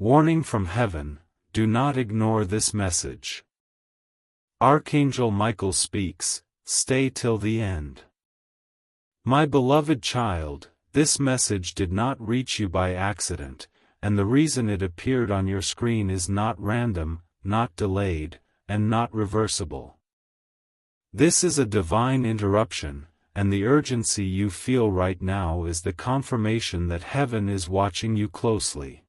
Warning from heaven, do not ignore this message. Archangel Michael speaks, stay till the end. My beloved child, this message did not reach you by accident, and the reason it appeared on your screen is not random, not delayed, and not reversible. This is a divine interruption, and the urgency you feel right now is the confirmation that heaven is watching you closely.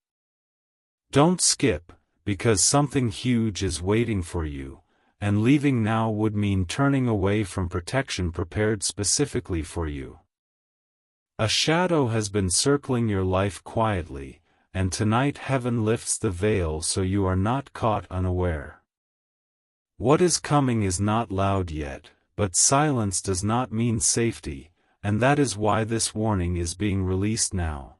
Don't skip, because something huge is waiting for you, and leaving now would mean turning away from protection prepared specifically for you. A shadow has been circling your life quietly, and tonight heaven lifts the veil so you are not caught unaware. What is coming is not loud yet, but silence does not mean safety, and that is why this warning is being released now.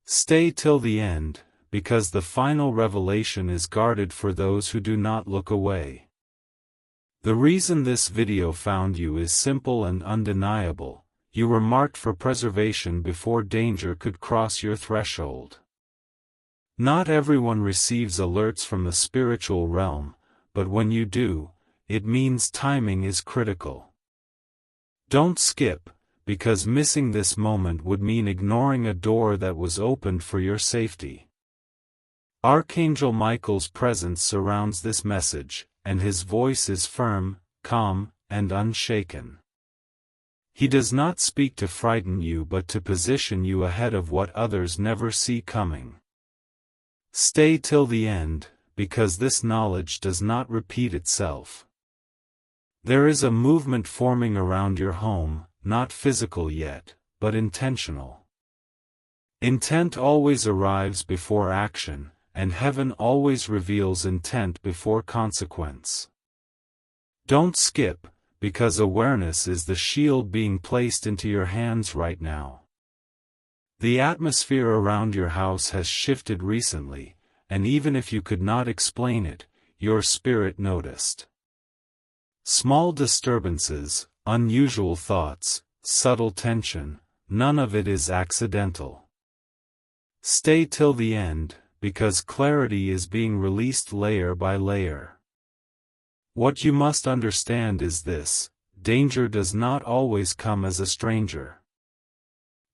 Stay till the end, because the final revelation is guarded for those who do not look away. The reason this video found you is simple and undeniable. You were marked for preservation before danger could cross your threshold. Not everyone receives alerts from the spiritual realm, but when you do, it means timing is critical. Don't skip, because missing this moment would mean ignoring a door that was opened for your safety. Archangel Michael's presence surrounds this message, and his voice is firm, calm, and unshaken. He does not speak to frighten you but to position you ahead of what others never see coming. Stay till the end, because this knowledge does not repeat itself. There is a movement forming around your home, not physical yet, but intentional. Intent always arrives before action, and heaven always reveals intent before consequence. Don't skip, because awareness is the shield being placed into your hands right now. The atmosphere around your house has shifted recently, and even if you could not explain it, your spirit noticed. Small disturbances, unusual thoughts, subtle tension, none of it is accidental. Stay till the end, because clarity is being released layer by layer. What you must understand is this: danger does not always come as a stranger.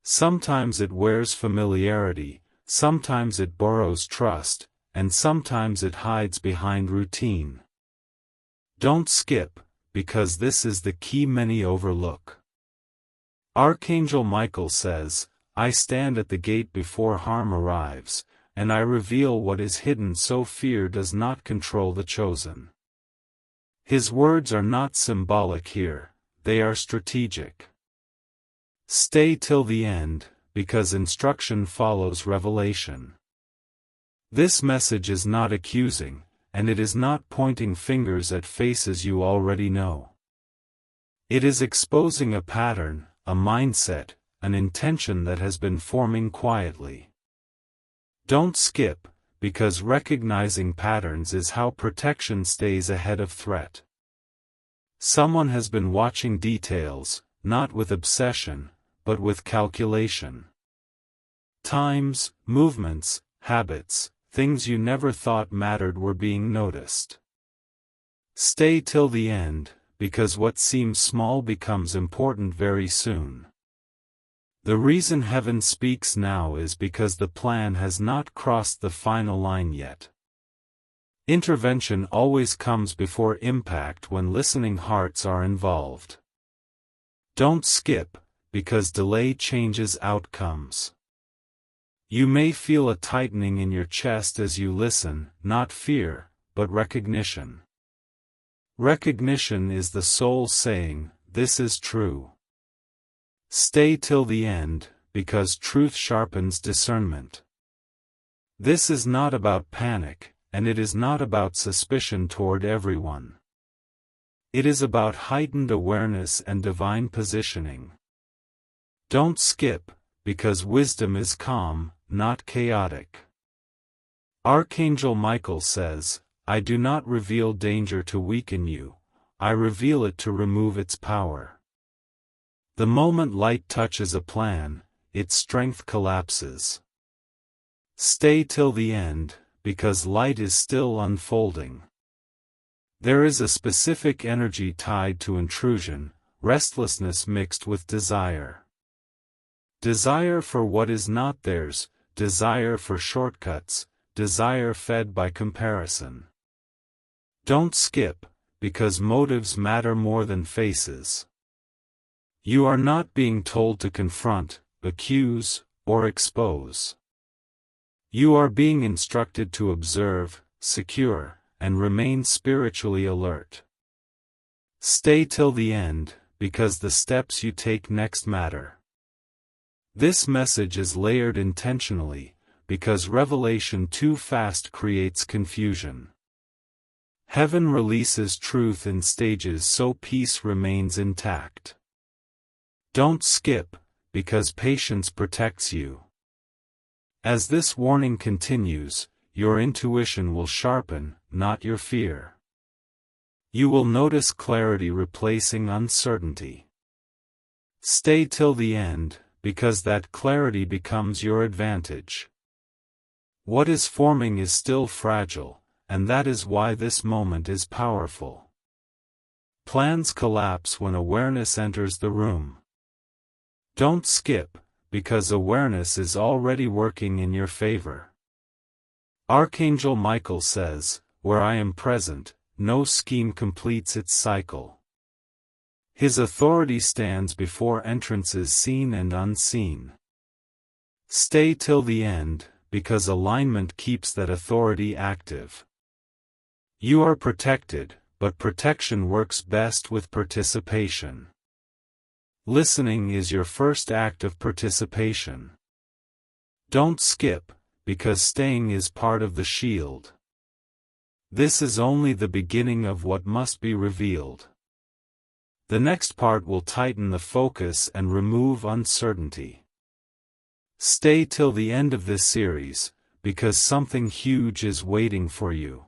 Sometimes it wears familiarity, sometimes it borrows trust, and sometimes it hides behind routine. Don't skip, because this is the key many overlook. Archangel Michael says, I stand at the gate before harm arrives, and I reveal what is hidden so fear does not control the chosen. His words are not symbolic here, they are strategic. Stay till the end, because instruction follows revelation. This message is not accusing, and it is not pointing fingers at faces you already know. It is exposing a pattern, a mindset, an intention that has been forming quietly. Don't skip, because recognizing patterns is how protection stays ahead of threat. Someone has been watching details, not with obsession, but with calculation. Times, movements, habits, things you never thought mattered were being noticed. Stay till the end, because what seems small becomes important very soon. The reason heaven speaks now is because the plan has not crossed the final line yet. Intervention always comes before impact when listening hearts are involved. Don't skip, because delay changes outcomes. You may feel a tightening in your chest as you listen, not fear, but recognition. Recognition is the soul saying, this is true. Stay till the end, because truth sharpens discernment. This is not about panic, and it is not about suspicion toward everyone. It is about heightened awareness and divine positioning. Don't skip, because wisdom is calm, not chaotic. Archangel Michael says, I do not reveal danger to weaken you, I reveal it to remove its power. The moment light touches a plan, its strength collapses. Stay till the end, because light is still unfolding. There is a specific energy tied to intrusion, restlessness mixed with desire. Desire for what is not theirs, desire for shortcuts, desire fed by comparison. Don't skip, because motives matter more than faces. You are not being told to confront, accuse, or expose. You are being instructed to observe, secure, and remain spiritually alert. Stay till the end, because the steps you take next matter. This message is layered intentionally, because revelation too fast creates confusion. Heaven releases truth in stages so peace remains intact. Don't skip, because patience protects you. As this warning continues, your intuition will sharpen, not your fear. You will notice clarity replacing uncertainty. Stay till the end, because that clarity becomes your advantage. What is forming is still fragile, and that is why this moment is powerful. Plans collapse when awareness enters the room. Don't skip, because awareness is already working in your favor. Archangel Michael says, "Where I am present, no scheme completes its cycle." His authority stands before entrances seen and unseen. Stay till the end, because alignment keeps that authority active. You are protected, but protection works best with participation. Listening is your first act of participation. Don't skip, because staying is part of the shield. This is only the beginning of what must be revealed. The next part will tighten the focus and remove uncertainty. Stay till the end of this series, because something huge is waiting for you.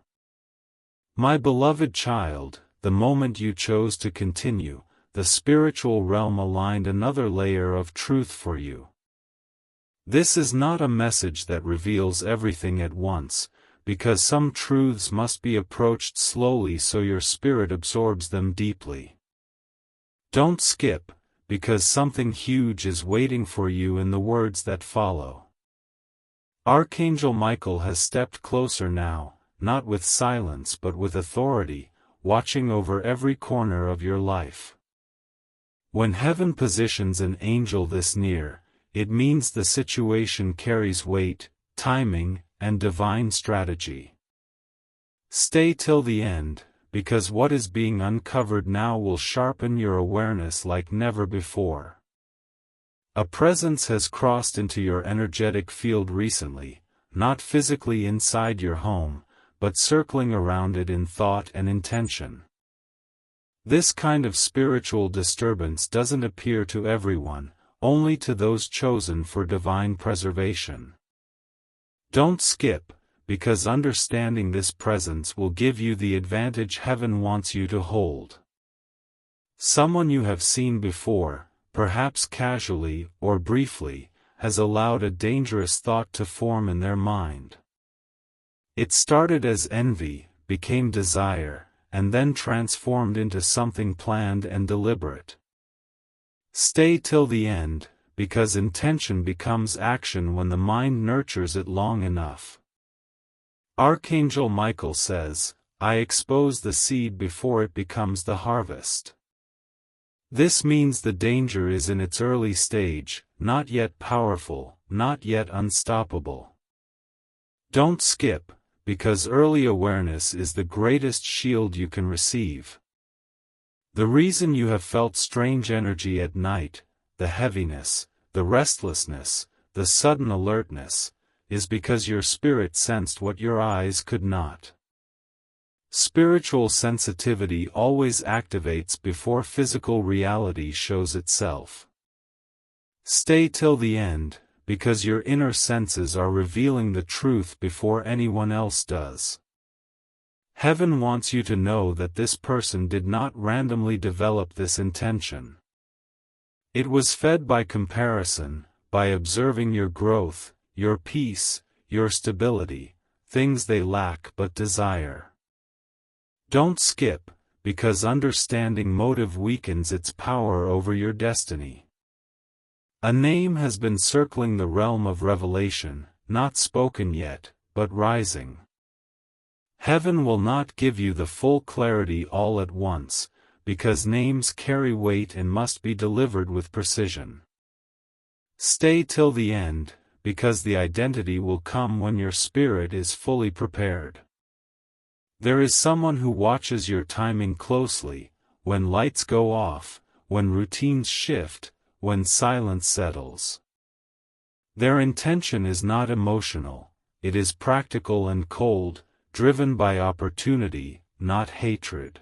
My beloved child, the moment you chose to continue, the spiritual realm aligned another layer of truth for you. This is not a message that reveals everything at once, because some truths must be approached slowly so your spirit absorbs them deeply. Don't skip, because something huge is waiting for you in the words that follow. Archangel Michael has stepped closer now, not with silence but with authority, watching over every corner of your life. When heaven positions an angel this near, it means the situation carries weight, timing, and divine strategy. Stay till the end, because what is being uncovered now will sharpen your awareness like never before. A presence has crossed into your energetic field recently, not physically inside your home, but circling around it in thought and intention. This kind of spiritual disturbance doesn't appear to everyone, only to those chosen for divine preservation. Don't skip, because understanding this presence will give you the advantage heaven wants you to hold. Someone you have seen before, perhaps casually or briefly, has allowed a dangerous thought to form in their mind. It started as envy, became desire, and then transformed into something planned and deliberate. Stay till the end, because intention becomes action when the mind nurtures it long enough. Archangel Michael says, "I expose the seed before it becomes the harvest." This means the danger is in its early stage, not yet powerful, not yet unstoppable. Don't skip, because early awareness is the greatest shield you can receive. The reason you have felt strange energy at night, the heaviness, the restlessness, the sudden alertness, is because your spirit sensed what your eyes could not. Spiritual sensitivity always activates before physical reality shows itself. Stay till the end, because your inner senses are revealing the truth before anyone else does. Heaven wants you to know that this person did not randomly develop this intention. It was fed by comparison, by observing your growth, your peace, your stability, things they lack but desire. Don't skip, because understanding motive weakens its power over your destiny. A name has been circling the realm of revelation, not spoken yet, but rising. Heaven will not give you the full clarity all at once, because names carry weight and must be delivered with precision. Stay till the end, because the identity will come when your spirit is fully prepared. There is someone who watches your timing closely, when lights go off, when routines shift, when silence settles. Their intention is not emotional, it is practical and cold, driven by opportunity, not hatred.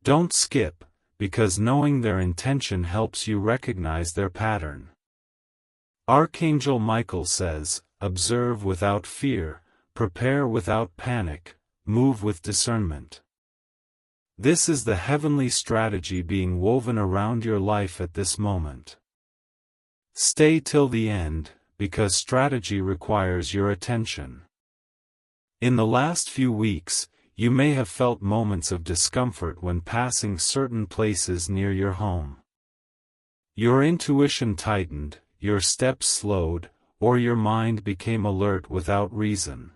Don't skip, because knowing their intention helps you recognize their pattern. Archangel Michael says, observe without fear, prepare without panic, move with discernment. This is the heavenly strategy being woven around your life at this moment. Stay till the end, because strategy requires your attention. In the last few weeks, you may have felt moments of discomfort when passing certain places near your home. Your intuition tightened, your steps slowed, or your mind became alert without reason.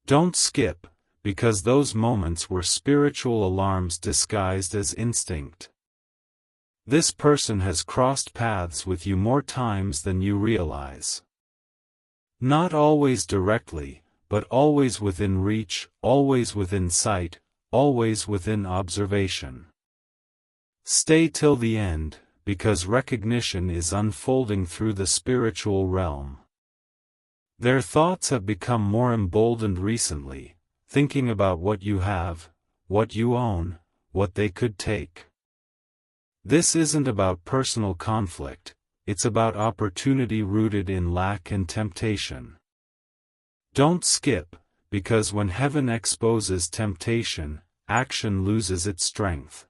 Don't skip, because those moments were spiritual alarms disguised as instinct. This person has crossed paths with you more times than you realize. Not always directly, but always within reach, always within sight, always within observation. Stay till the end, because recognition is unfolding through the spiritual realm. Their thoughts have become more emboldened recently, thinking about what you have, what you own, what they could take. This isn't about personal conflict, it's about opportunity rooted in lack and temptation. Don't skip, because when heaven exposes temptation, action loses its strength.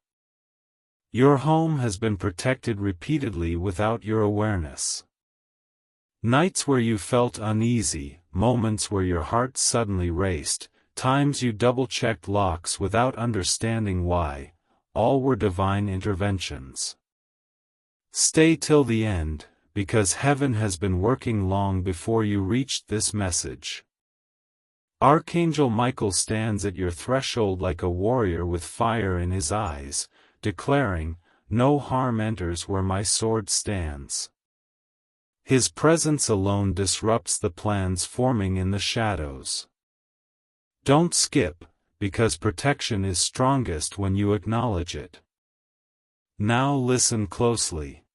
Your home has been protected repeatedly without your awareness. Nights where you felt uneasy, moments where your heart suddenly raced, times you double-checked locks without understanding why, all were divine interventions. Stay till the end, because heaven has been working long before you reached this message. Archangel Michael stands at your threshold like a warrior with fire in his eyes, declaring, "No harm enters where my sword stands." His presence alone disrupts the plans forming in the shadows. Don't skip, because protection is strongest when you acknowledge it. Now listen closely.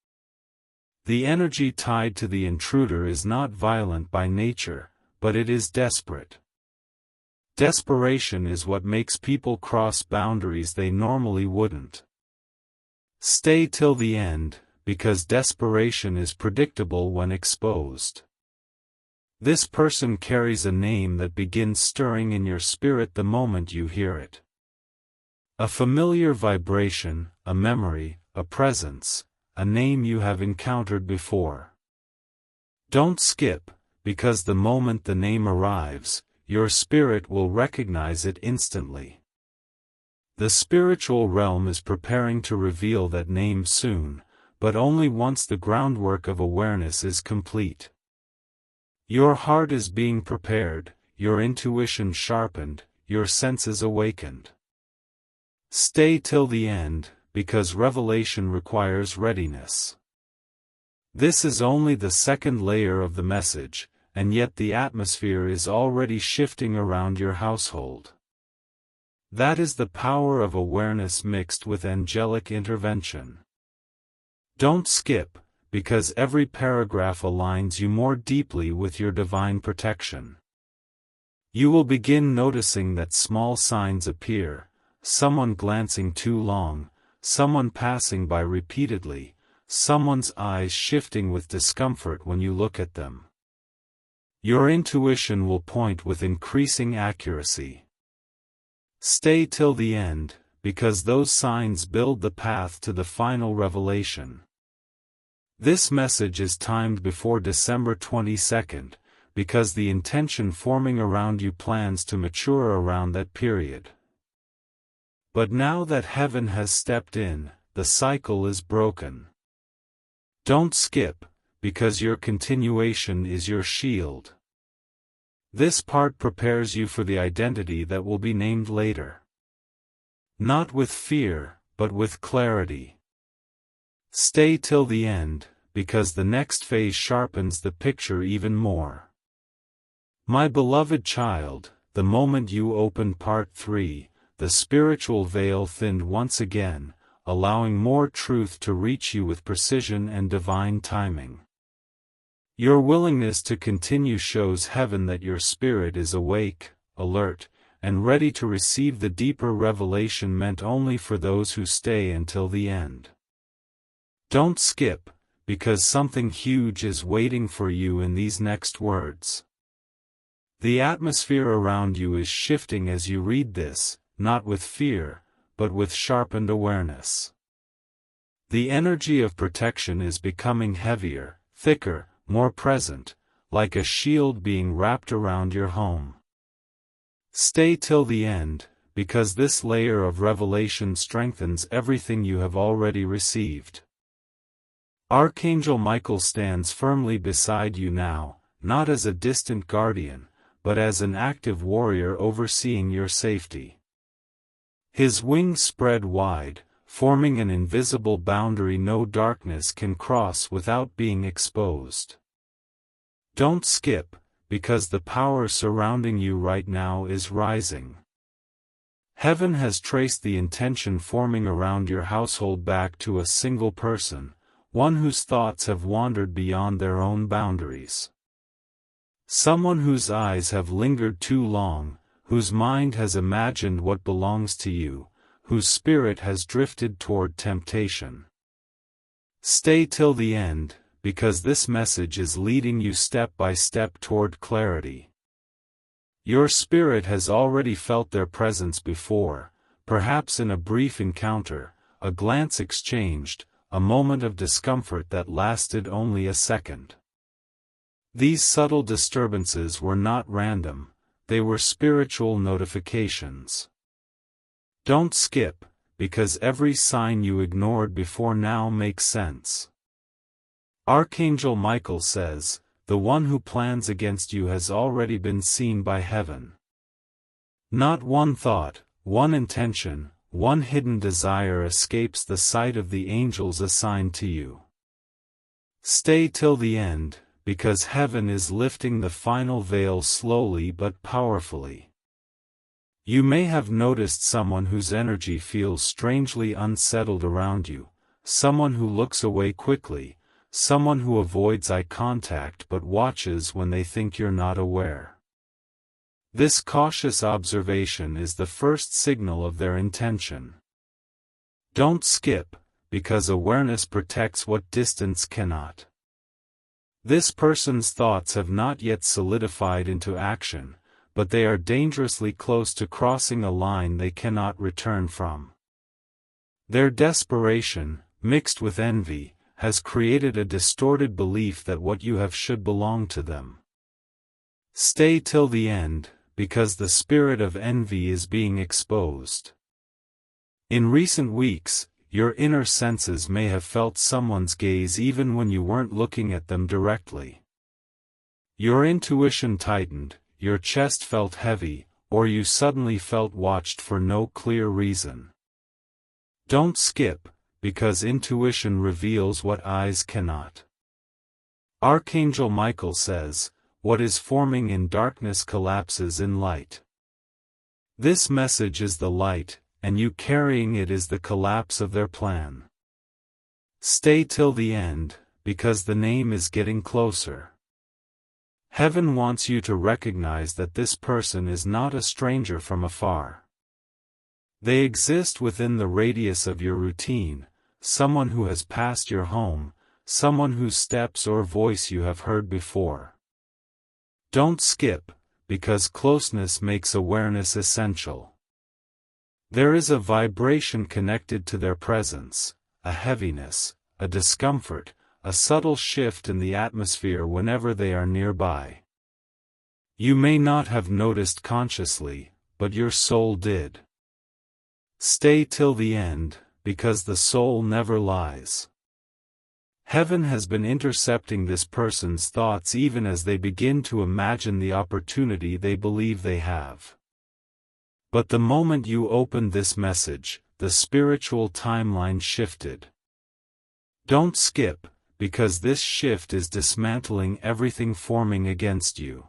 The energy tied to the intruder is not violent by nature, but it is desperate. Desperation is what makes people cross boundaries they normally wouldn't. Stay till the end, because desperation is predictable when exposed. This person carries a name that begins stirring in your spirit the moment you hear it. A familiar vibration, a memory, a presence, a name you have encountered before. Don't skip, because the moment the name arrives, your spirit will recognize it instantly. The spiritual realm is preparing to reveal that name soon, but only once the groundwork of awareness is complete. Your heart is being prepared, your intuition sharpened, your senses awakened. Stay till the end, because revelation requires readiness. This is only the second layer of the message, and yet the atmosphere is already shifting around your household. That is the power of awareness mixed with angelic intervention. Don't skip, because every paragraph aligns you more deeply with your divine protection. You will begin noticing that small signs appear, someone glancing too long, someone passing by repeatedly, someone's eyes shifting with discomfort when you look at them. Your intuition will point with increasing accuracy. Stay till the end, because those signs build the path to the final revelation. This message is timed before December 22nd, because the intention forming around you plans to mature around that period. But now that heaven has stepped in, the cycle is broken. Don't skip, because your continuation is your shield. This part prepares you for the identity that will be named later. Not with fear, but with clarity. Stay till the end, because the next phase sharpens the picture even more. My beloved child, the moment you open Part 3, the spiritual veil thinned once again, allowing more truth to reach you with precision and divine timing. Your willingness to continue shows heaven that your spirit is awake, alert, and ready to receive the deeper revelation meant only for those who stay until the end. Don't skip, because something huge is waiting for you in these next words. The atmosphere around you is shifting as you read this, not with fear, but with sharpened awareness. The energy of protection is becoming heavier, thicker, more present, like a shield being wrapped around your home. Stay till the end, because this layer of revelation strengthens everything you have already received. Archangel Michael stands firmly beside you now, not as a distant guardian, but as an active warrior overseeing your safety. His wings spread wide, forming an invisible boundary no darkness can cross without being exposed. Don't skip, because the power surrounding you right now is rising. Heaven has traced the intention forming around your household back to a single person, one whose thoughts have wandered beyond their own boundaries. Someone whose eyes have lingered too long, whose mind has imagined what belongs to you, whose spirit has drifted toward temptation. Stay till the end, because this message is leading you step by step toward clarity. Your spirit has already felt their presence before, perhaps in a brief encounter, a glance exchanged, a moment of discomfort that lasted only a second. These subtle disturbances were not random, they were spiritual notifications. Don't skip, because every sign you ignored before now makes sense. Archangel Michael says, the one who plans against you has already been seen by heaven. Not one thought, one intention, one hidden desire escapes the sight of the angels assigned to you. Stay till the end, because heaven is lifting the final veil slowly but powerfully. You may have noticed someone whose energy feels strangely unsettled around you, someone who looks away quickly, someone who avoids eye contact but watches when they think you're not aware. This cautious observation is the first signal of their intention. Don't skip, because awareness protects what distance cannot. This person's thoughts have not yet solidified into action, but they are dangerously close to crossing a line they cannot return from. Their desperation, mixed with envy, has created a distorted belief that what you have should belong to them. Stay till the end, because the spirit of envy is being exposed. In recent weeks, your inner senses may have felt someone's gaze even when you weren't looking at them directly. Your intuition tightened, your chest felt heavy, or you suddenly felt watched for no clear reason. Don't skip, because intuition reveals what eyes cannot. Archangel Michael says, what is forming in darkness collapses in light. This message is the light, and you carrying it is the collapse of their plan. Stay till the end, because the name is getting closer. Heaven wants you to recognize that this person is not a stranger from afar. They exist within the radius of your routine, someone who has passed your home, someone whose steps or voice you have heard before. Don't skip, because closeness makes awareness essential. There is a vibration connected to their presence, a heaviness, a discomfort, a subtle shift in the atmosphere whenever they are nearby. You may not have noticed consciously, but your soul did. Stay till the end, because the soul never lies. Heaven has been intercepting this person's thoughts even as they begin to imagine the opportunity they believe they have. But the moment you opened this message, the spiritual timeline shifted. Don't skip, because this shift is dismantling everything forming against you.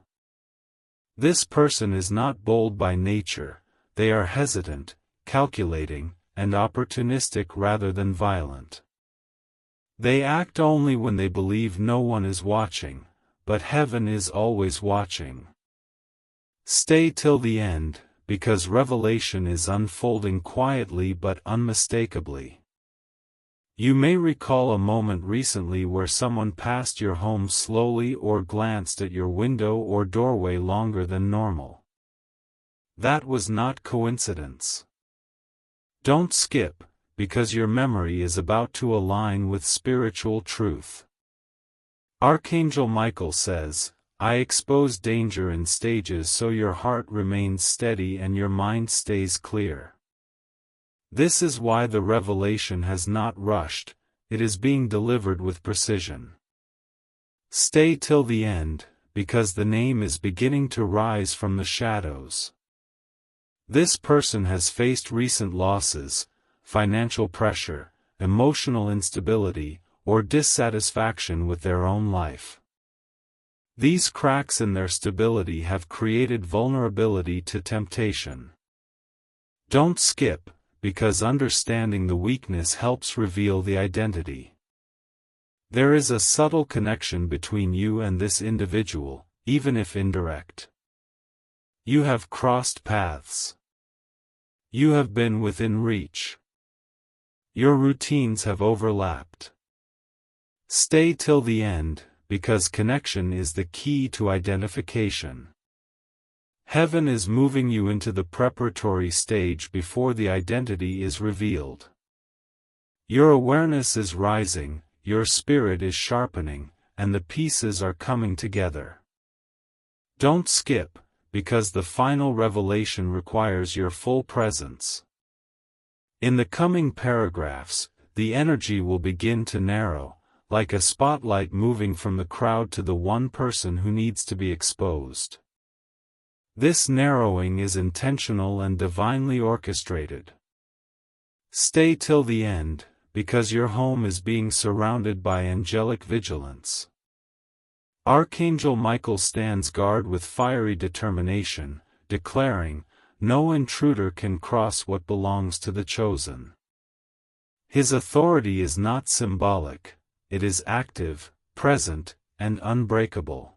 This person is not bold by nature, they are hesitant, calculating, and opportunistic rather than violent. They act only when they believe no one is watching, but heaven is always watching. Stay till the end, because revelation is unfolding quietly but unmistakably. You may recall a moment recently where someone passed your home slowly or glanced at your window or doorway longer than normal. That was not coincidence. Don't skip, because your memory is about to align with spiritual truth. Archangel Michael says, I expose danger in stages so your heart remains steady and your mind stays clear. This is why the revelation has not rushed, it is being delivered with precision. Stay till the end, because the name is beginning to rise from the shadows. This person has faced recent losses, financial pressure, emotional instability, or dissatisfaction with their own life. These cracks in their stability have created vulnerability to temptation. Don't skip, because understanding the weakness helps reveal the identity. There is a subtle connection between you and this individual, even if indirect. You have crossed paths. You have been within reach. Your routines have overlapped. Stay till the end, because connection is the key to identification. Heaven is moving you into the preparatory stage before the identity is revealed. Your awareness is rising, your spirit is sharpening, and the pieces are coming together. Don't skip, because the final revelation requires your full presence. In the coming paragraphs, the energy will begin to narrow, like a spotlight moving from the crowd to the one person who needs to be exposed. This narrowing is intentional and divinely orchestrated. Stay till the end, because your home is being surrounded by angelic vigilance. Archangel Michael stands guard with fiery determination, declaring, no intruder can cross what belongs to the chosen. His authority is not symbolic, it is active, present, and unbreakable.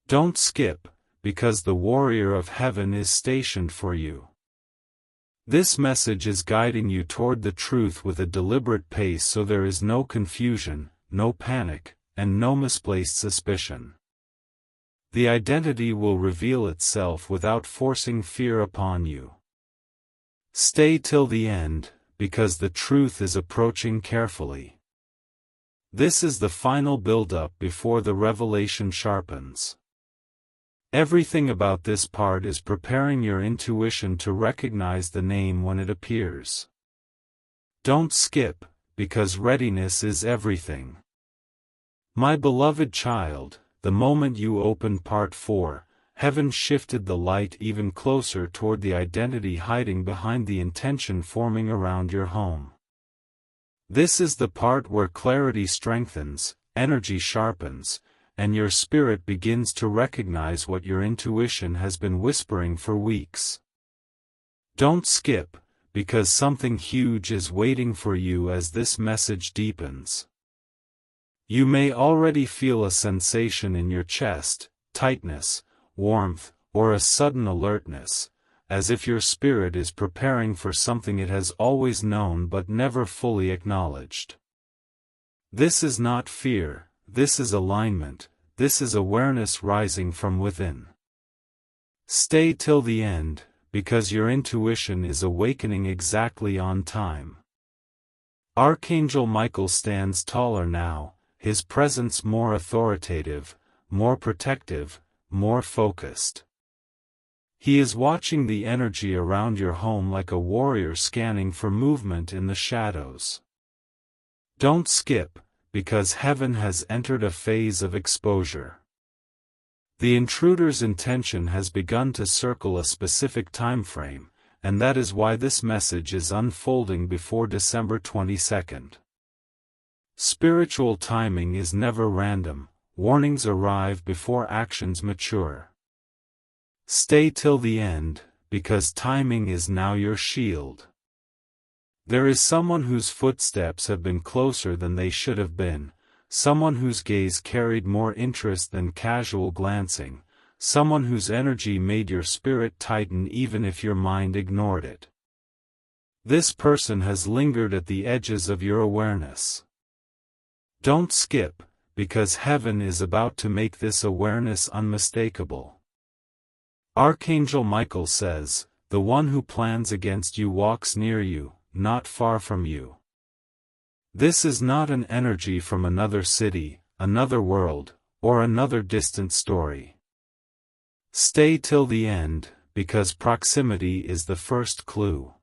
Don't skip, because the warrior of heaven is stationed for you. This message is guiding you toward the truth with a deliberate pace so there is no confusion, no panic, and no misplaced suspicion. The identity will reveal itself without forcing fear upon you. Stay till the end, because the truth is approaching carefully. This is the final build-up before the revelation sharpens. Everything about this part is preparing your intuition to recognize the name when it appears. Don't skip, because readiness is everything. My beloved child, the moment you opened part 4, heaven shifted the light even closer toward the identity hiding behind the intention forming around your home. This is the part where clarity strengthens, energy sharpens, and your spirit begins to recognize what your intuition has been whispering for weeks. Don't skip, because something huge is waiting for you as this message deepens. You may already feel a sensation in your chest, tightness, warmth, or a sudden alertness, as if your spirit is preparing for something it has always known but never fully acknowledged. This is not fear, this is alignment, this is awareness rising from within. Stay till the end, because your intuition is awakening exactly on time. Archangel Michael stands taller now, his presence more authoritative, more protective, more focused. He is watching the energy around your home like a warrior scanning for movement in the shadows. Don't skip, because heaven has entered a phase of exposure. The intruder's intention has begun to circle a specific time frame, and that is why this message is unfolding before December 22nd. Spiritual timing is never random. Warnings arrive before actions mature. Stay till the end, because timing is now your shield. There is someone whose footsteps have been closer than they should have been, someone whose gaze carried more interest than casual glancing, someone whose energy made your spirit tighten even if your mind ignored it. This person has lingered at the edges of your awareness. Don't skip, because heaven is about to make this awareness unmistakable. Archangel Michael says, "The one who plans against you walks near you, not far from you." This is not an energy from another city, another world, or another distant story. Stay till the end, because proximity is the first clue.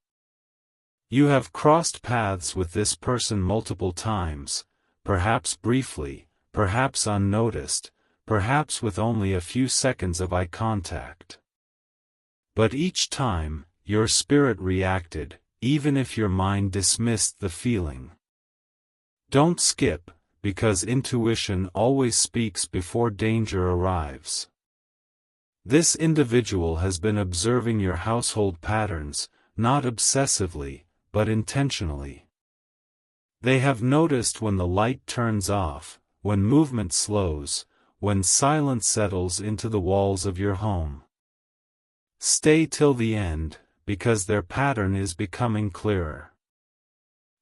You have crossed paths with this person multiple times, perhaps briefly, perhaps unnoticed, perhaps with only a few seconds of eye contact. But each time, your spirit reacted, even if your mind dismissed the feeling. Don't skip, because intuition always speaks before danger arrives. This individual has been observing your household patterns, not obsessively, but intentionally. They have noticed when the light turns off, when movement slows, when silence settles into the walls of your home. Stay till the end, because their pattern is becoming clearer.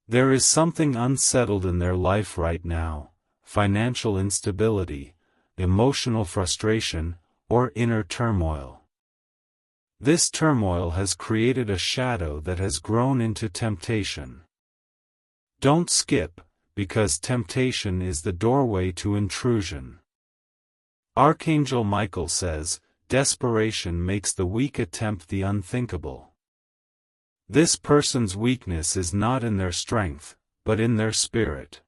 There is something unsettled in their life right now: financial instability, emotional frustration, or inner turmoil. This turmoil has created a shadow that has grown into temptation. Don't skip, because temptation is the doorway to intrusion. Archangel Michael says, "Desperation makes the weak attempt the unthinkable." This person's weakness is not in their strength, but in their spirit.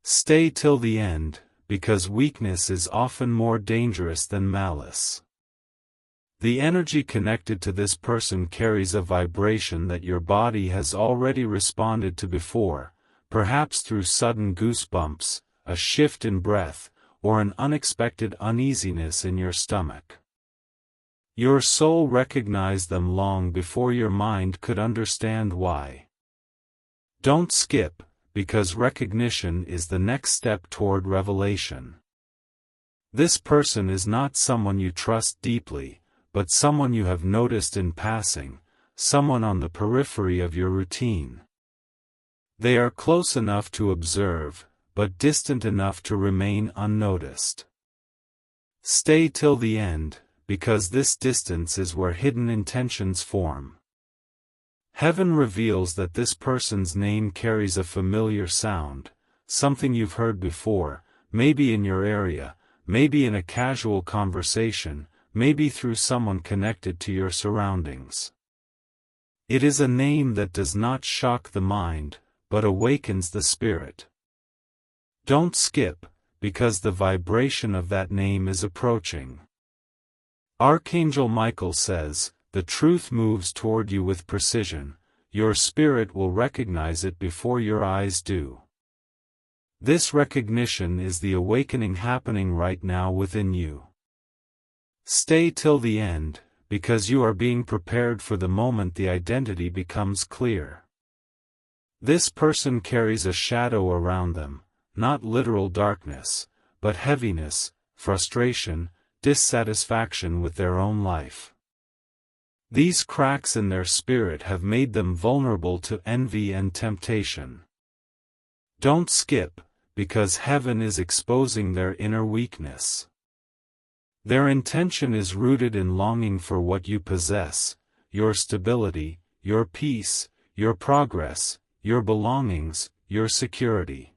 Stay till the end, because weakness is often more dangerous than malice. The energy connected to this person carries a vibration that your body has already responded to before, perhaps through sudden goosebumps, a shift in breath, or an unexpected uneasiness in your stomach. Your soul recognized them long before your mind could understand why. Don't skip, because recognition is the next step toward revelation. This person is not someone you trust deeply, but someone you have noticed in passing, someone on the periphery of your routine. They are close enough to observe, but distant enough to remain unnoticed. Stay till the end, because this distance is where hidden intentions form. Heaven reveals that this person's name carries a familiar sound, something you've heard before, maybe in your area, maybe in a casual conversation, maybe through someone connected to your surroundings. It is a name that does not shock the mind, but awakens the spirit. Don't skip, because the vibration of that name is approaching. Archangel Michael says, "The truth moves toward you with precision. Your spirit will recognize it before your eyes do." This recognition is the awakening happening right now within you. Stay till the end, because you are being prepared for the moment the identity becomes clear. This person carries a shadow around them, not literal darkness, but heaviness, frustration, dissatisfaction with their own life. These cracks in their spirit have made them vulnerable to envy and temptation. Don't skip, because heaven is exposing their inner weakness. Their intention is rooted in longing for what you possess: your stability, your peace, your progress, your belongings, your security.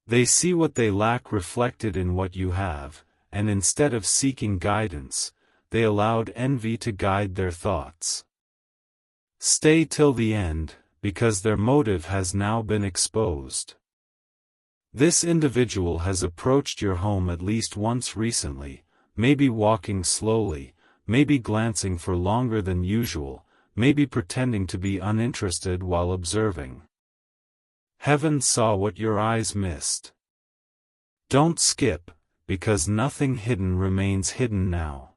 They see what they lack reflected in what you have, and instead of seeking guidance, they allowed envy to guide their thoughts. Stay till the end, because their motive has now been exposed. This individual has approached your home at least once recently, maybe walking slowly, maybe glancing for longer than usual, maybe pretending to be uninterested while observing. Heaven saw what your eyes missed. Don't skip, because nothing hidden remains hidden now.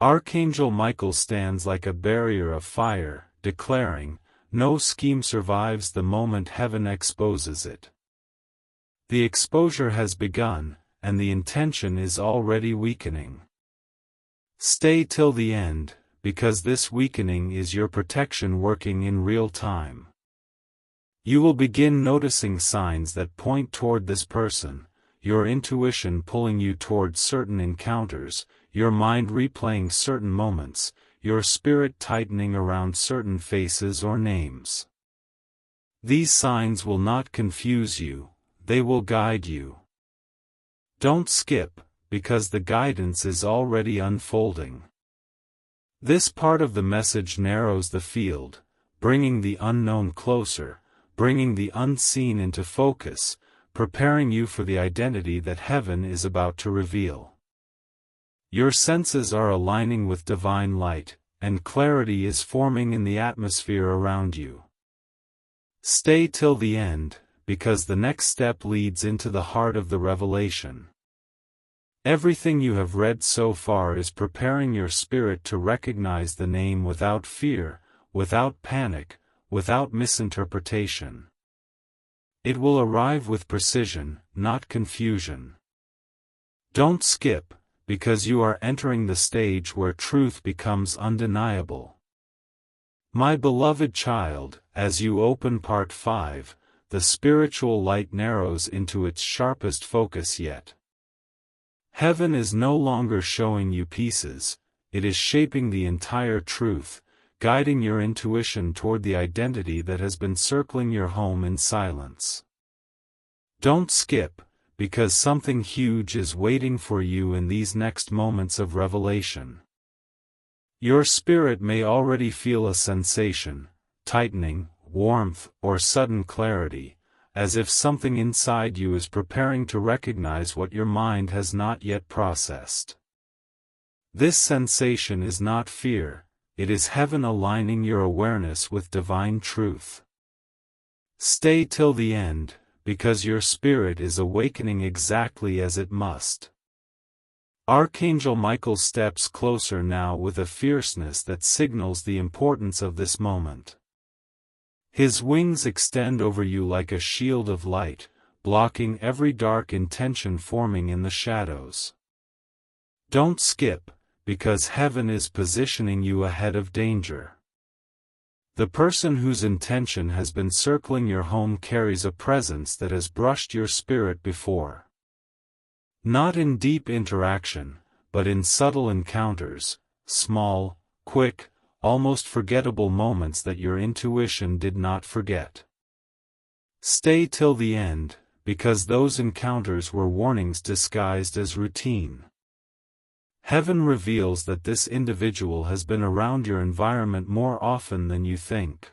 Archangel Michael stands like a barrier of fire, declaring, no scheme survives the moment heaven exposes it. The exposure has begun, and the intention is already weakening. Stay till the end, because this weakening is your protection working in real time. You will begin noticing signs that point toward this person, your intuition pulling you toward certain encounters, your mind replaying certain moments, your spirit tightening around certain faces or names. These signs will not confuse you, they will guide you. Don't skip, because the guidance is already unfolding. This part of the message narrows the field, bringing the unknown closer, bringing the unseen into focus, preparing you for the identity that heaven is about to reveal. Your senses are aligning with divine light, and clarity is forming in the atmosphere around you. Stay till the end, because the next step leads into the heart of the revelation. Everything you have read so far is preparing your spirit to recognize the name without fear, without panic, without misinterpretation. It will arrive with precision, not confusion. Don't skip, because you are entering the stage where truth becomes undeniable. My beloved child, as you open Part 5, the spiritual light narrows into its sharpest focus yet. Heaven is no longer showing you pieces, it is shaping the entire truth, guiding your intuition toward the identity that has been circling your home in silence. Don't skip, because something huge is waiting for you in these next moments of revelation. Your spirit may already feel a sensation, tightening, warmth, or sudden clarity, as if something inside you is preparing to recognize what your mind has not yet processed. This sensation is not fear, it is heaven aligning your awareness with divine truth. Stay till the end, because your spirit is awakening exactly as it must. Archangel Michael steps closer now with a fierceness that signals the importance of this moment. His wings extend over you like a shield of light, blocking every dark intention forming in the shadows. Don't skip, because heaven is positioning you ahead of danger. The person whose intention has been circling your home carries a presence that has brushed your spirit before. Not in deep interaction, but in subtle encounters, small, quick, almost forgettable moments that your intuition did not forget. Stay till the end, because those encounters were warnings disguised as routine. Heaven reveals that this individual has been around your environment more often than you think.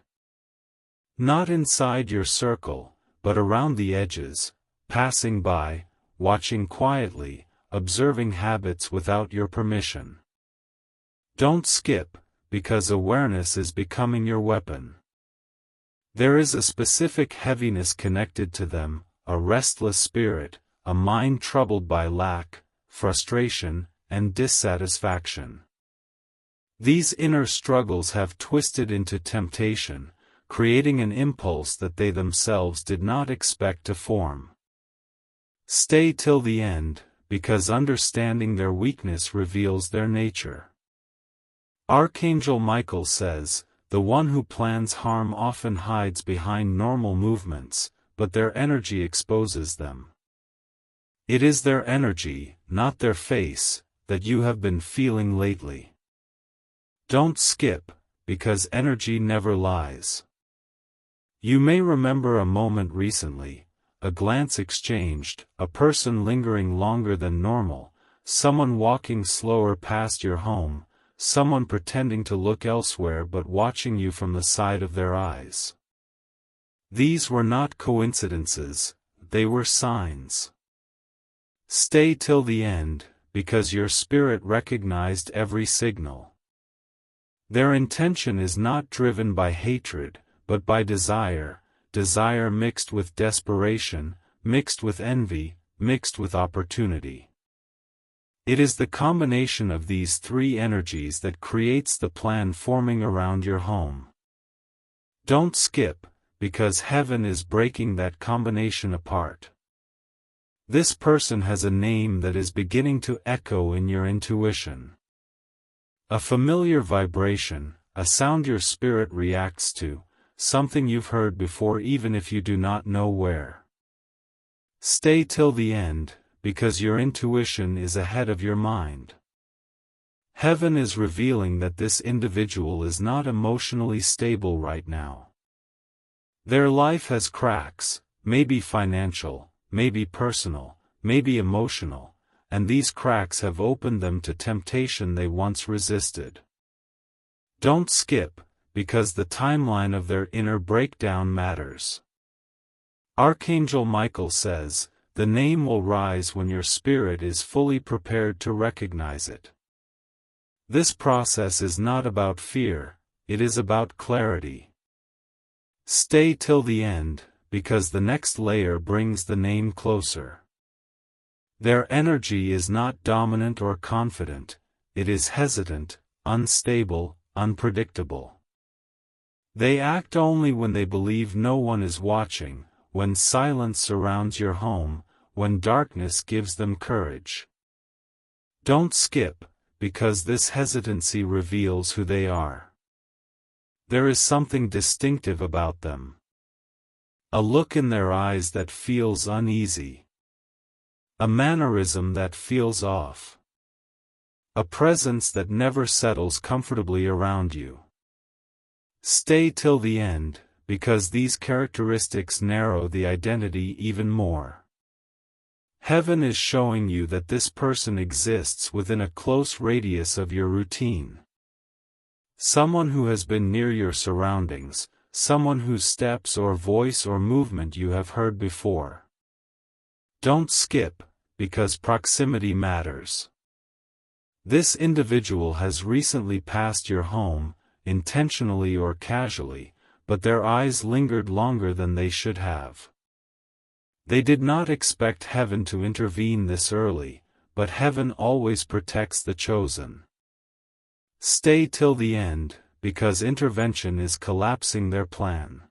Not inside your circle, but around the edges, passing by, watching quietly, observing habits without your permission. Don't skip, because awareness is becoming your weapon. There is a specific heaviness connected to them, a restless spirit, a mind troubled by lack, frustration, and dissatisfaction. These inner struggles have twisted into temptation, creating an impulse that they themselves did not expect to form. Stay till the end, because understanding their weakness reveals their nature. Archangel Michael says, the one who plans harm often hides behind normal movements, but their energy exposes them. It is their energy, not their face, that you have been feeling lately. Don't skip, because energy never lies. You may remember a moment recently, a glance exchanged, a person lingering longer than normal, someone walking slower past your home, someone pretending to look elsewhere but watching you from the side of their eyes. These were not coincidences, they were signs. Stay till the end, because your spirit recognized every signal. Their intention is not driven by hatred, but by desire, desire mixed with desperation, mixed with envy, mixed with opportunity. It is the combination of these three energies that creates the plan forming around your home. Don't skip, because heaven is breaking that combination apart. This person has a name that is beginning to echo in your intuition. A familiar vibration, a sound your spirit reacts to, something you've heard before even if you do not know where. Stay till the end, because your intuition is ahead of your mind. Heaven is revealing that this individual is not emotionally stable right now. Their life has cracks, maybe financial, maybe personal, maybe emotional, and these cracks have opened them to temptation they once resisted. Don't skip, because the timeline of their inner breakdown matters. Archangel Michael says, the name will rise when your spirit is fully prepared to recognize it. This process is not about fear, it is about clarity. Stay till the end, because the next layer brings the name closer. Their energy is not dominant or confident, it is hesitant, unstable, unpredictable. They act only when they believe no one is watching, when silence surrounds your home, when darkness gives them courage. Don't skip, because this hesitancy reveals who they are. There is something distinctive about them. A look in their eyes that feels uneasy. A mannerism that feels off. A presence that never settles comfortably around you. Stay till the end, because these characteristics narrow the identity even more. Heaven is showing you that this person exists within a close radius of your routine. Someone who has been near your surroundings, someone whose steps or voice or movement you have heard before. Don't skip, because proximity matters. This individual has recently passed your home, intentionally or casually, but their eyes lingered longer than they should have. They did not expect heaven to intervene this early, but heaven always protects the chosen. Stay till the end, because intervention is collapsing their plan.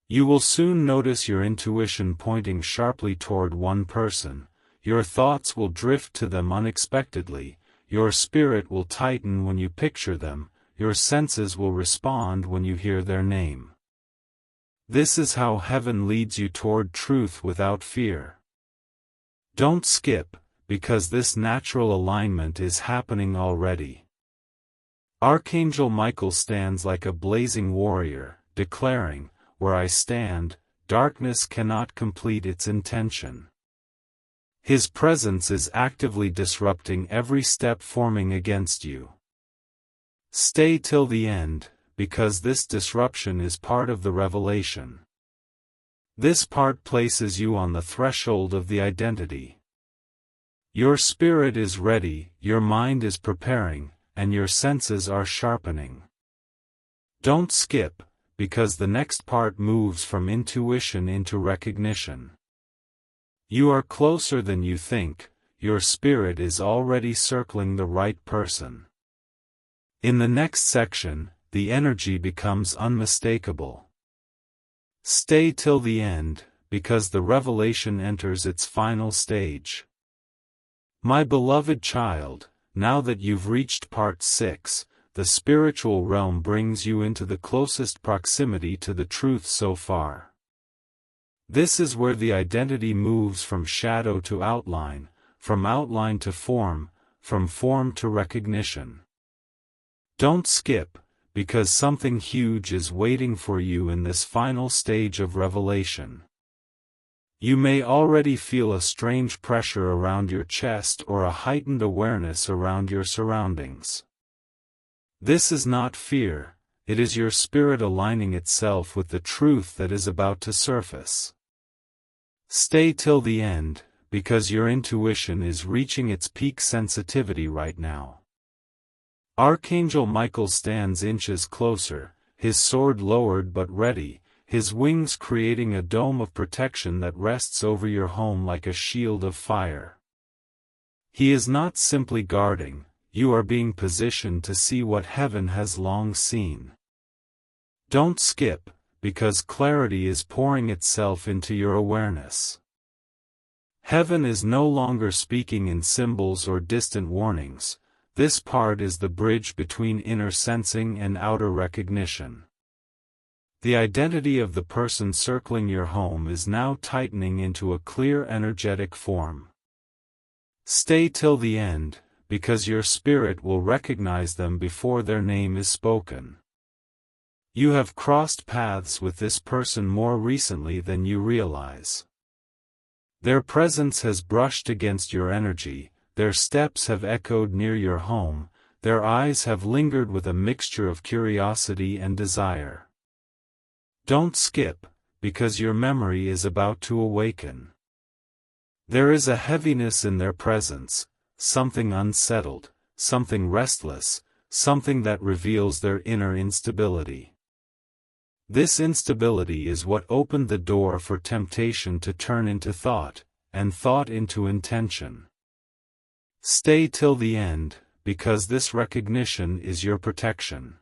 You will soon notice your intuition pointing sharply toward one person, your thoughts will drift to them unexpectedly, your spirit will tighten when you picture them, your senses will respond when you hear their name. This is how heaven leads you toward truth without fear. Don't skip, because this natural alignment is happening already. Archangel Michael stands like a blazing warrior, declaring, "Where I stand, darkness cannot complete its intention." His presence is actively disrupting every step forming against you. Stay till the end, because this disruption is part of the revelation. This part places you on the threshold of the identity. Your spirit is ready, your mind is preparing, and your senses are sharpening. Don't skip, because the next part moves from intuition into recognition. You are closer than you think, your spirit is already circling the right person. In the next section, the energy becomes unmistakable. Stay till the end, because the revelation enters its final stage. My beloved child, now that you've reached part 6, the spiritual realm brings you into the closest proximity to the truth so far. This is where the identity moves from shadow to outline, from outline to form, from form to recognition. Don't skip, because something huge is waiting for you in this final stage of revelation. You may already feel a strange pressure around your chest or a heightened awareness around your surroundings. This is not fear, it is your spirit aligning itself with the truth that is about to surface. Stay till the end, because your intuition is reaching its peak sensitivity right now. Archangel Michael stands inches closer, his sword lowered but ready, his wings creating a dome of protection that rests over your home like a shield of fire. He is not simply guarding, you are being positioned to see what heaven has long seen. Don't skip, because clarity is pouring itself into your awareness. Heaven is no longer speaking in symbols or distant warnings. This part is the bridge between inner sensing and outer recognition. The identity of the person circling your home is now tightening into a clear energetic form. Stay till the end, because your spirit will recognize them before their name is spoken. You have crossed paths with this person more recently than you realize. Their presence has brushed against your energy, their steps have echoed near your home, their eyes have lingered with a mixture of curiosity and desire. Don't skip, because your memory is about to awaken. There is a heaviness in their presence, something unsettled, something restless, something that reveals their inner instability. This instability is what opened the door for temptation to turn into thought, and thought into intention. Stay till the end, because this recognition is your protection.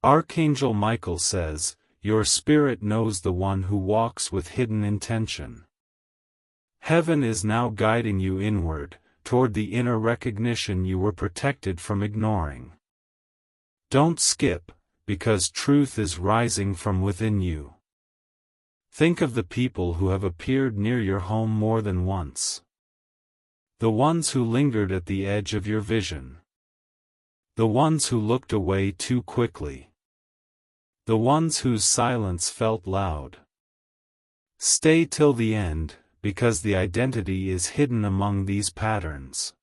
Archangel Michael says, your spirit knows the one who walks with hidden intention. Heaven is now guiding you inward, toward the inner recognition you were protected from ignoring. Don't skip, because truth is rising from within you. Think of the people who have appeared near your home more than once. The ones who lingered at the edge of your vision. The ones who looked away too quickly. The ones whose silence felt loud. Stay till the end, because the identity is hidden among these patterns.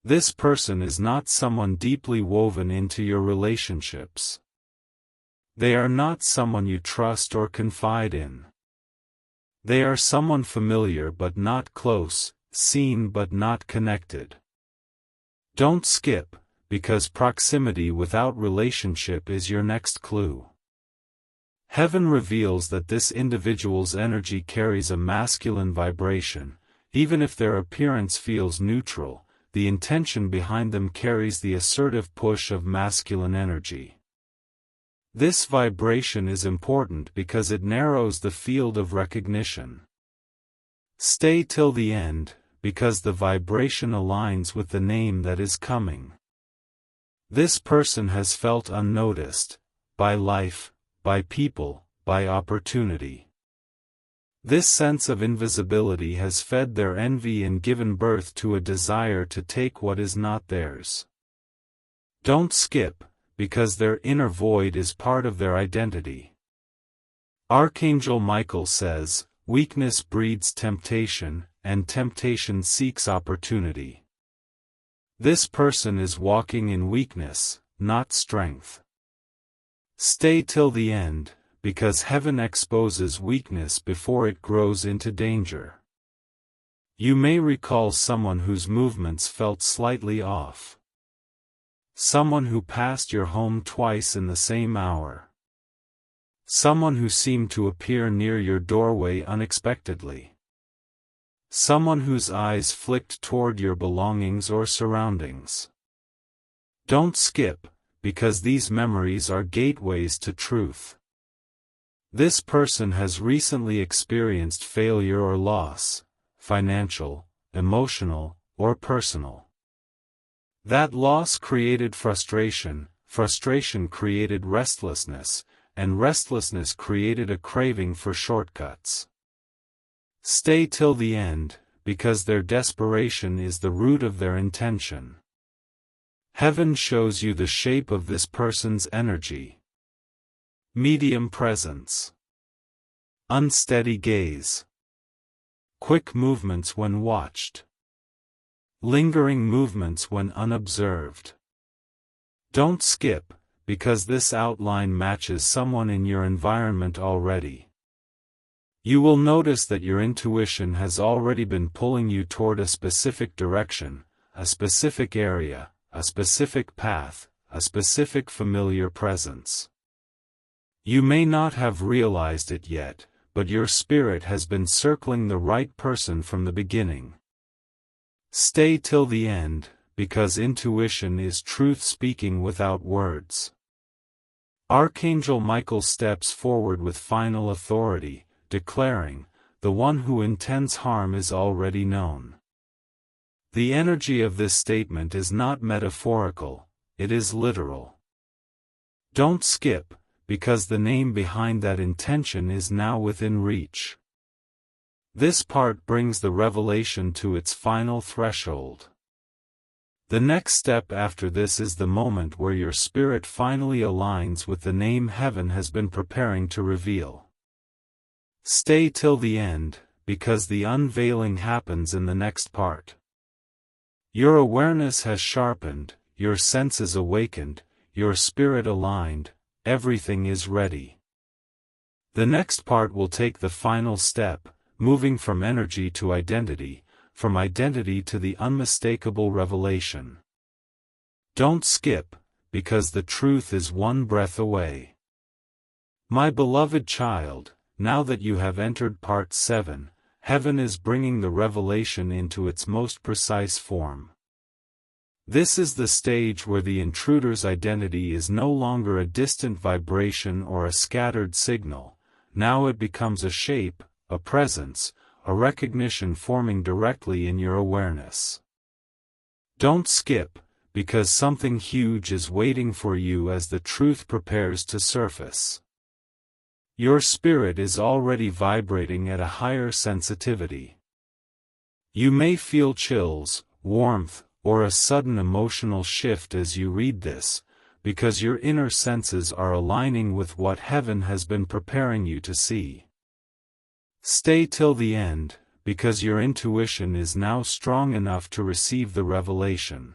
This person is not someone deeply woven into your relationships. They are not someone you trust or confide in. They are someone familiar but not close, seen but not connected. Don't skip, because proximity without relationship is your next clue. Heaven reveals that this individual's energy carries a masculine vibration, even if their appearance feels neutral. The intention behind them carries the assertive push of masculine energy. This vibration is important because it narrows the field of recognition. Stay till the end, because the vibration aligns with the name that is coming. This person has felt unnoticed, by life, by people, by opportunity. This sense of invisibility has fed their envy and given birth to a desire to take what is not theirs. Don't skip, because their inner void is part of their identity. Archangel Michael says, weakness breeds temptation, and temptation seeks opportunity. This person is walking in weakness, not strength. Stay till the end, because heaven exposes weakness before it grows into danger. You may recall someone whose movements felt slightly off. Someone who passed your home twice in the same hour. Someone who seemed to appear near your doorway unexpectedly. Someone whose eyes flicked toward your belongings or surroundings. Don't skip, because these memories are gateways to truth. This person has recently experienced failure or loss, financial, emotional, or personal. That loss created frustration, frustration created restlessness, and restlessness created a craving for shortcuts. Stay till the end, because their desperation is the root of their intention. Heaven shows you the shape of this person's energy. Medium presence. Unsteady gaze. quick movements when watched, lingering movements when unobserved. Don't skip, because this outline matches someone in your environment already. You will notice that your intuition has already been pulling you toward a specific direction, a specific area, a specific path, a specific familiar presence. You may not have realized it yet, but your spirit has been circling the right person from the beginning. Stay till the end, because intuition is truth speaking without words. Archangel Michael steps forward with final authority, declaring, "The one who intends harm is already known." The energy of this statement is not metaphorical, it is literal. Don't skip, because the name behind that intention is now within reach. This part brings the revelation to its final threshold. The next step after this is the moment where your spirit finally aligns with the name heaven has been preparing to reveal. Stay till the end, because the unveiling happens in the next part. Your awareness has sharpened, your senses awakened, your spirit aligned, everything is ready. The next part will take the final step, moving from energy to identity, from identity to the unmistakable revelation. Don't skip, because the truth is one breath away. My beloved child, now that you have entered part 7, heaven is bringing the revelation into its most precise form. This is the stage where the intruder's identity is no longer a distant vibration or a scattered signal, now it becomes a shape, a presence, a recognition forming directly in your awareness. Don't skip, because something huge is waiting for you as the truth prepares to surface. Your spirit is already vibrating at a higher sensitivity. You may feel chills, warmth, or a sudden emotional shift as you read this, because your inner senses are aligning with what heaven has been preparing you to see. Stay till the end, because your intuition is now strong enough to receive the revelation.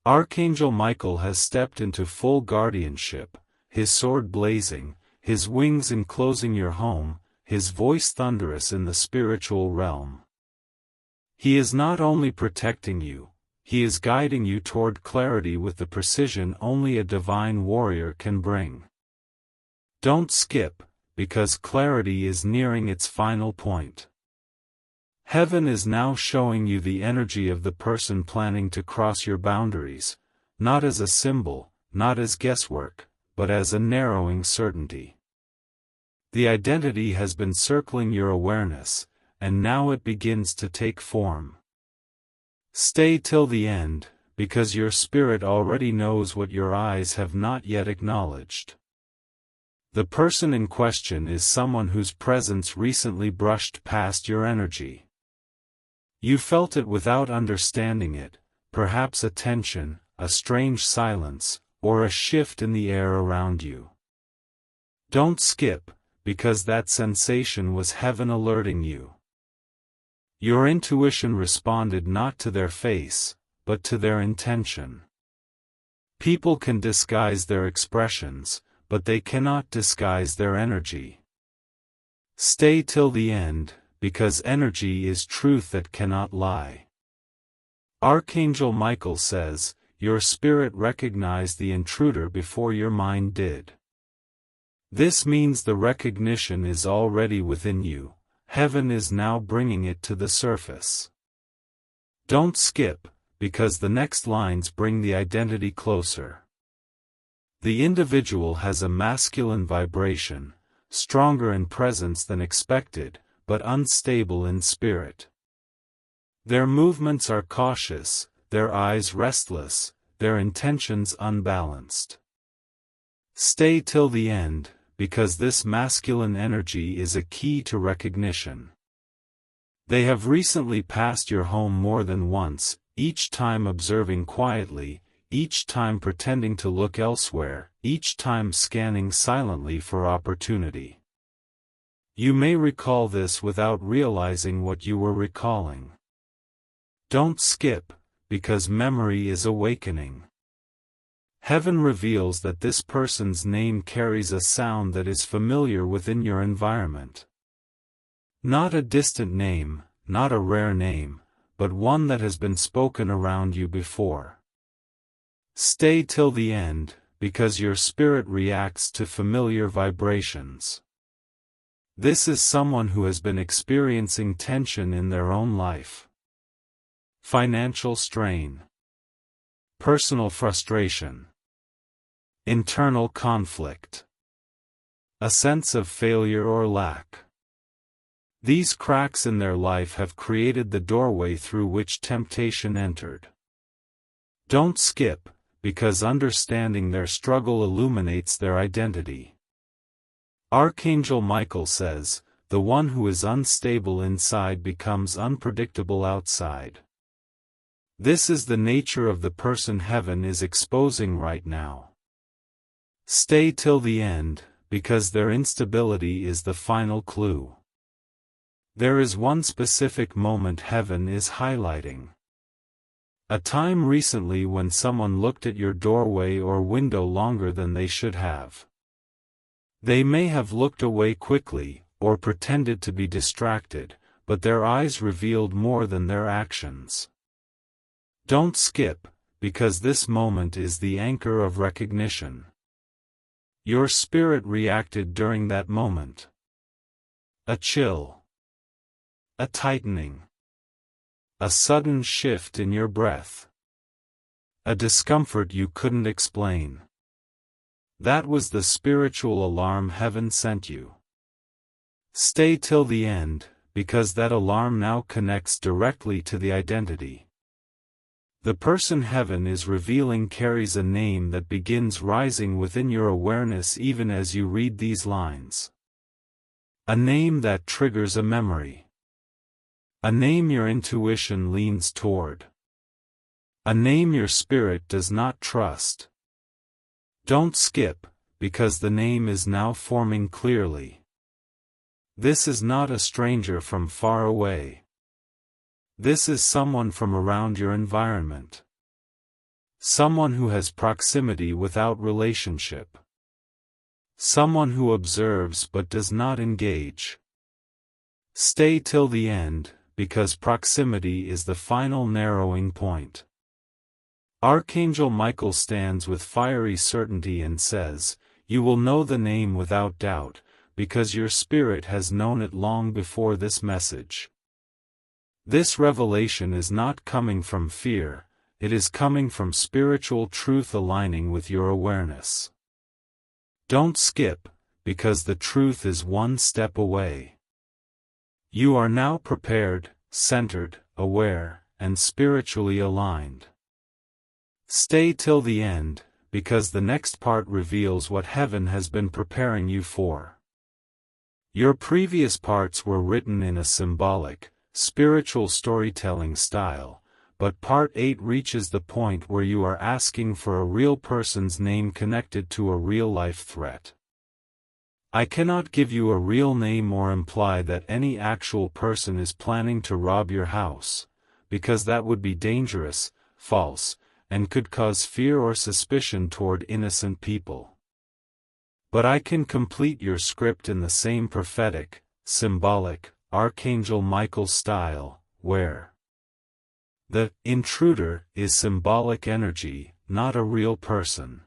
Archangel Michael has stepped into full guardianship, his sword blazing, his wings enclosing your home, his voice thunderous in the spiritual realm. He is not only protecting you, he is guiding you toward clarity with the precision only a divine warrior can bring. Don't skip, because clarity is nearing its final point. Heaven is now showing you the energy of the person planning to cross your boundaries, not as a symbol, not as guesswork, but as a narrowing certainty. The identity has been circling your awareness, and now it begins to take form. Stay till the end, because your spirit already knows what your eyes have not yet acknowledged. The person in question is someone whose presence recently brushed past your energy. You felt it without understanding it, perhaps a tension, a strange silence, or a shift in the air around you. Don't skip, because that sensation was heaven alerting you. Your intuition responded not to their face, but to their intention. People can disguise their expressions, but they cannot disguise their energy. Stay till the end, because energy is truth that cannot lie. Archangel Michael says, your spirit recognized the intruder before your mind did. This means the recognition is already within you, heaven is now bringing it to the surface. Don't skip, because the next lines bring the identity closer. The individual has a masculine vibration, stronger in presence than expected, but unstable in spirit. Their movements are cautious, their eyes restless, their intentions unbalanced. Stay till the end, because this masculine energy is a key to recognition. They have recently passed your home more than once, each time observing quietly, each time pretending to look elsewhere, each time scanning silently for opportunity. You may recall this without realizing what you were recalling. Don't skip, because memory is awakening. Heaven reveals that this person's name carries a sound that is familiar within your environment. Not a distant name, not a rare name, but one that has been spoken around you before. Stay till the end, because your spirit reacts to familiar vibrations. This is someone who has been experiencing tension in their own life. Financial strain. Personal frustration. Internal conflict. A sense of failure or lack. These cracks in their life have created the doorway through which temptation entered. Don't skip, because understanding their struggle illuminates their identity. Archangel Michael says, "The one who is unstable inside becomes unpredictable outside." This is the nature of the person heaven is exposing right now. Stay till the end, because their instability is the final clue. There is one specific moment heaven is highlighting. A time recently when someone looked at your doorway or window longer than they should have. They may have looked away quickly, or pretended to be distracted, but their eyes revealed more than their actions. Don't skip, because this moment is the anchor of recognition. Your spirit reacted during that moment. A chill. A tightening. A sudden shift in your breath. A discomfort you couldn't explain. That was the spiritual alarm heaven sent you. Stay till the end, because that alarm now connects directly to the identity. The person heaven is revealing carries a name that begins rising within your awareness even as you read these lines. A name that triggers a memory. A name your intuition leans toward. A name your spirit does not trust. Don't skip, because the name is now forming clearly. This is not a stranger from far away. This is someone from around your environment. Someone who has proximity without relationship. Someone who observes but does not engage. Stay till the end, because proximity is the final narrowing point. Archangel Michael stands with fiery certainty and says, "You will know the name without doubt, because your spirit has known it long before this message." This revelation is not coming from fear, it is coming from spiritual truth aligning with your awareness. Don't skip, because the truth is one step away. You are now prepared, centered, aware, and spiritually aligned. Stay till the end, because the next part reveals what heaven has been preparing you for. Your previous parts were written in a symbolic, spiritual storytelling style, but Part 8 reaches the point where you are asking for a real person's name connected to a real-life threat. I cannot give you a real name or imply that any actual person is planning to rob your house, because that would be dangerous, false, and could cause fear or suspicion toward innocent people. But I can complete your script in the same prophetic, symbolic, Archangel Michael style, where the intruder is symbolic energy, not a real person.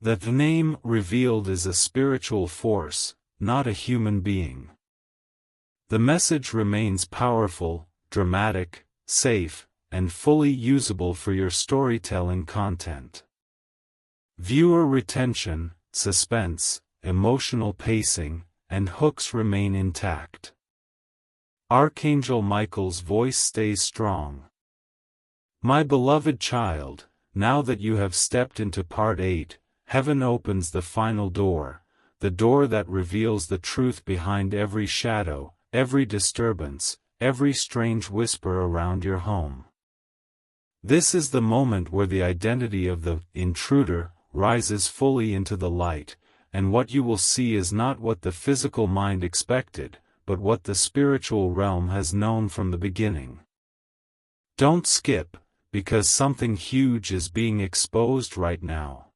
The name revealed is a spiritual force, not a human being. The message remains powerful, dramatic, safe, and fully usable for your storytelling content. Viewer retention, suspense, emotional pacing, and hooks remain intact. Archangel Michael's voice stays strong. My beloved child, now that you have stepped into Part 8, heaven opens the final door, the door that reveals the truth behind every shadow, every disturbance, every strange whisper around your home. This is the moment where the identity of the intruder rises fully into the light, and what you will see is not what the physical mind expected, but what the spiritual realm has known from the beginning. Don't skip, because something huge is being exposed right now.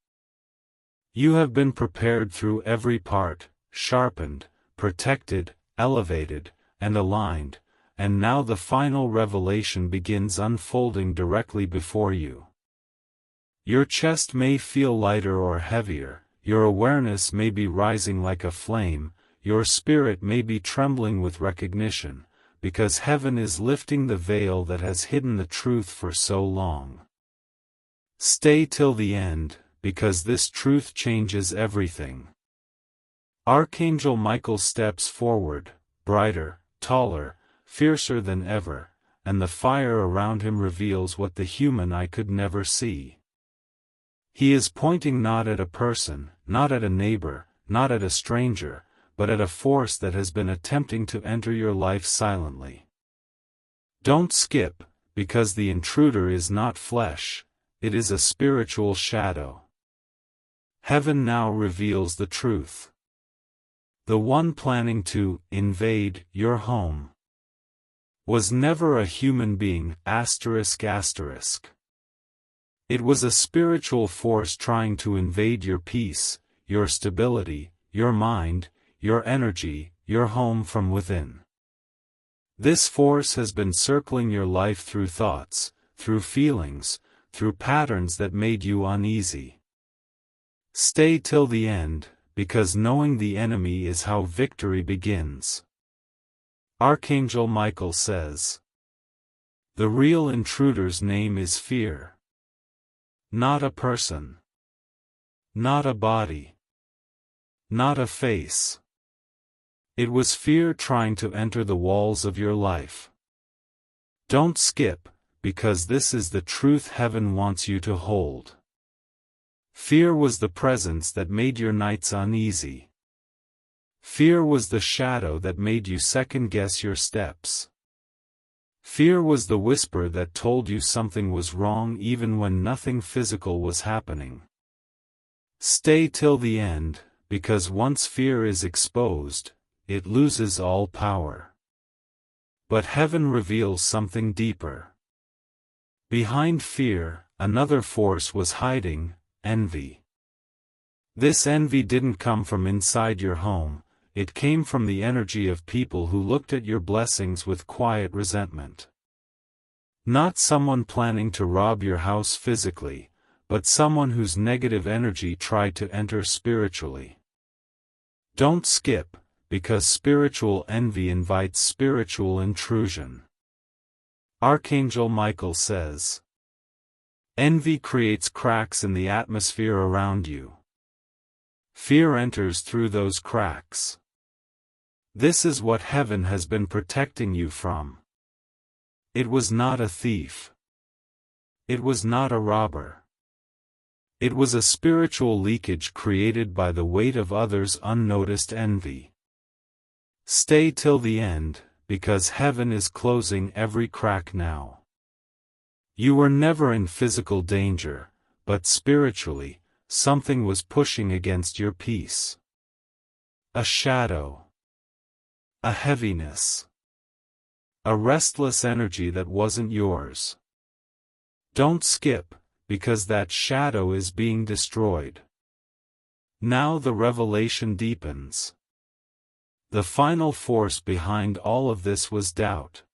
You have been prepared through every part, sharpened, protected, elevated, and aligned, and now the final revelation begins unfolding directly before you. Your chest may feel lighter or heavier, your awareness may be rising like a flame, your spirit may be trembling with recognition, because heaven is lifting the veil that has hidden the truth for so long. Stay till the end, because this truth changes everything. Archangel Michael steps forward, brighter, taller, fiercer than ever, and the fire around him reveals what the human eye could never see. He is pointing not at a person, not at a neighbor, not at a stranger, but at a force that has been attempting to enter your life silently. Don't skip, because the intruder is not flesh, it is a spiritual shadow. Heaven now reveals the truth. The one planning to invade your home was never a human being, ***. It was a spiritual force trying to invade your peace, your stability, your mind, your energy, your home from within. This force has been circling your life through thoughts, through feelings, through patterns that made you uneasy. Stay till the end, because knowing the enemy is how victory begins. Archangel Michael says, the real intruder's name is fear. Not a person. Not a body. Not a face. It was fear trying to enter the walls of your life. Don't skip, because this is the truth heaven wants you to hold. Fear was the presence that made your nights uneasy. Fear was the shadow that made you second-guess your steps. Fear was the whisper that told you something was wrong even when nothing physical was happening. Stay till the end, because once fear is exposed, it loses all power. But heaven reveals something deeper. Behind fear, another force was hiding, envy. This envy didn't come from inside your home, it came from the energy of people who looked at your blessings with quiet resentment. Not someone planning to rob your house physically, but someone whose negative energy tried to enter spiritually. Don't skip, because spiritual envy invites spiritual intrusion. Archangel Michael says, envy creates cracks in the atmosphere around you. Fear enters through those cracks. This is what heaven has been protecting you from. It was not a thief. It was not a robber. It was a spiritual leakage created by the weight of others' unnoticed envy. Stay till the end, because heaven is closing every crack now. You were never in physical danger, but spiritually, something was pushing against your peace. A shadow. A heaviness. A restless energy that wasn't yours. Don't skip, because that shadow is being destroyed. Now the revelation deepens. The final force behind all of this was doubt.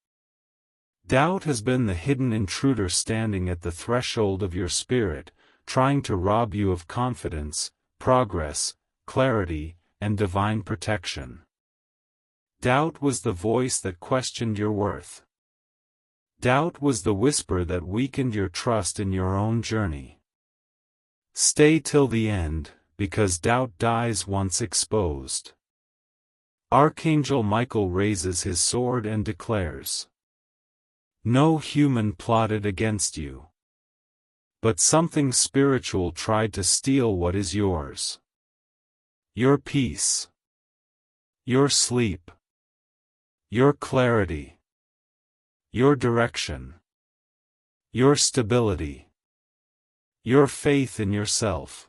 Doubt has been the hidden intruder standing at the threshold of your spirit, trying to rob you of confidence, progress, clarity, and divine protection. Doubt was the voice that questioned your worth. Doubt was the whisper that weakened your trust in your own journey. Stay till the end, because doubt dies once exposed. Archangel Michael raises his sword and declares, no human plotted against you. But something spiritual tried to steal what is yours. Your peace. Your sleep. Your clarity. Your direction. Your stability. Your faith in yourself.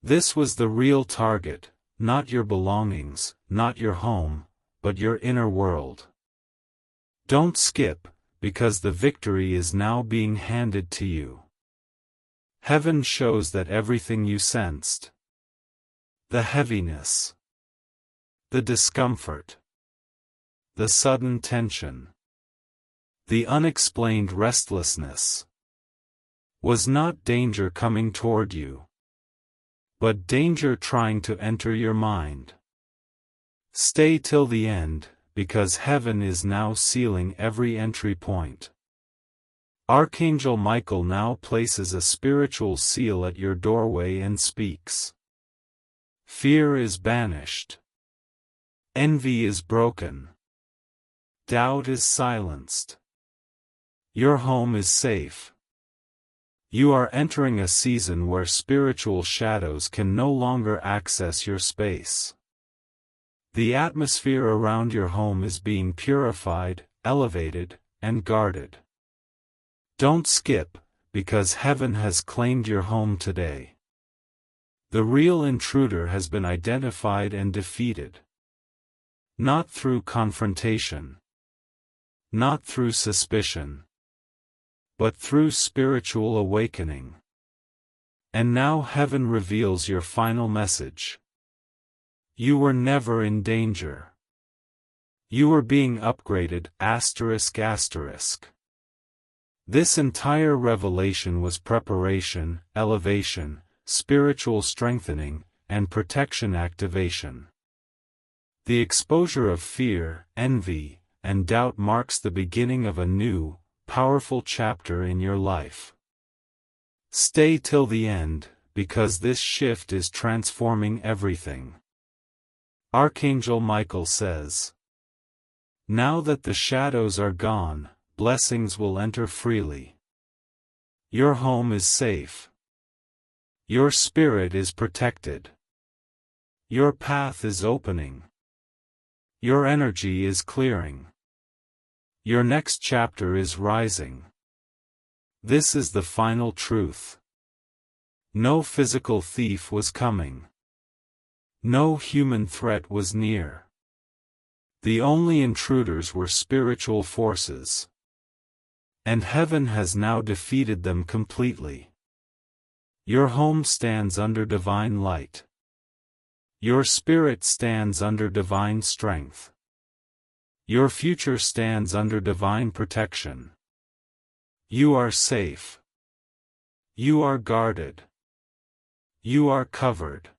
This was the real target, not your belongings, not your home, but your inner world. Don't skip, because the victory is now being handed to you. Heaven shows that everything you sensed, the heaviness, the discomfort, the sudden tension, the unexplained restlessness, was not danger coming toward you, but danger trying to enter your mind. Stay till the end, because heaven is now sealing every entry point. Archangel Michael now places a spiritual seal at your doorway and speaks. Fear is banished. Envy is broken. Doubt is silenced. Your home is safe. You are entering a season where spiritual shadows can no longer access your space. The atmosphere around your home is being purified, elevated, and guarded. Don't skip, because heaven has claimed your home today. The real intruder has been identified and defeated. Not through confrontation. Not through suspicion. But through spiritual awakening. And now heaven reveals your final message. You were never in danger. You were being upgraded, ***. This entire revelation was preparation, elevation, spiritual strengthening, and protection activation. The exposure of fear, envy, and doubt marks the beginning of a new, powerful chapter in your life. Stay till the end, because this shift is transforming everything. Archangel Michael says, now that the shadows are gone, blessings will enter freely. Your home is safe. Your spirit is protected. Your path is opening. Your energy is clearing. Your next chapter is rising. This is the final truth. No physical thief was coming. No human threat was near. The only intruders were spiritual forces. And heaven has now defeated them completely. Your home stands under divine light. Your spirit stands under divine strength. Your future stands under divine protection. You are safe. You are guarded. You are covered.